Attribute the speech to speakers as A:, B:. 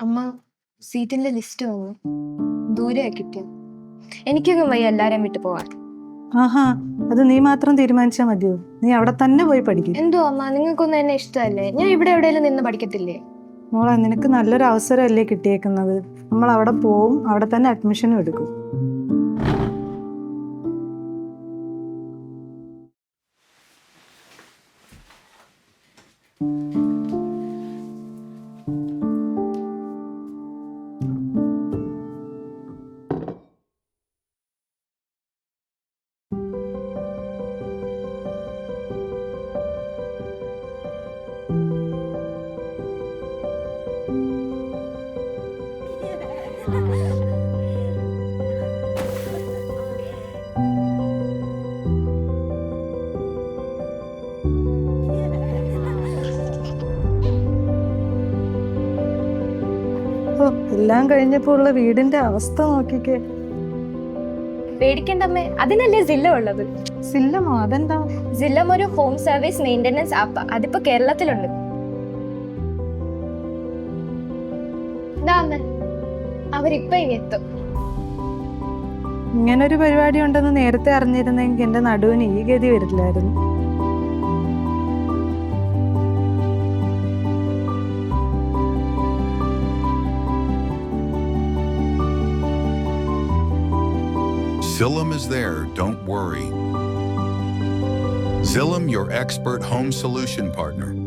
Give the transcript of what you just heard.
A: അമ്മ സീറ്റിന്റെ ലിസ്റ്റ് വന്നു. ദൂരെയാ കിട്ടിയ. എനിക്കൊന്നും വയ്യ എല്ലാരെയും വിട്ടു പോവാൻ.
B: ആഹാ, അത് നീ മാത്രം തീരുമാനിച്ചാൽ മതിയോ? നീ അവിടെ തന്നെ പോയി പഠിക്കും.
A: എന്തോ അമ്മ, നിങ്ങൾക്കൊന്നും എന്നെ ഇഷ്ടമല്ലേ? ഞാൻ ഇവിടെ എവിടെയെങ്കിലും നിന്ന് പഠിക്കത്തില്ലേ?
B: മോളെ, നിനക്ക് നല്ലൊരു അവസരമല്ലേ കിട്ടിയേക്കുന്നത്. നമ്മൾ അവിടെ പോവും, അവിടെ തന്നെ അഡ്മിഷനും എടുക്കും. എല്ലാം കഴിഞ്ഞപ്പോ ഉള്ള വീടിന്റെ അവസ്ഥ നോക്കിക്കേ.
A: പേടിക്കണ്ടമ്മേ, അതിനല്ലേ സില്ല ഉള്ളത്.
B: സില്ലമോ? അതെന്താ?
A: സില്ലം ഒരു ഹോം സർവീസ് മെയിൻ്റെനൻസ് ആപ്പ്. അതിപ്പോ കേരളത്തിലുണ്ട്. അവരിപ്പോ ഇനി എത്തും.
B: ഇങ്ങനൊരു പരിപാടി ഉണ്ടെന്ന് നേരത്തെ അറിഞ്ഞിരുന്നെങ്കിൽ എന്റെ നടുവിന് ഈ ഗതി വരില്ലായിരുന്നു.
C: Xylem is there, don't worry. Xylem, your expert home solution partner.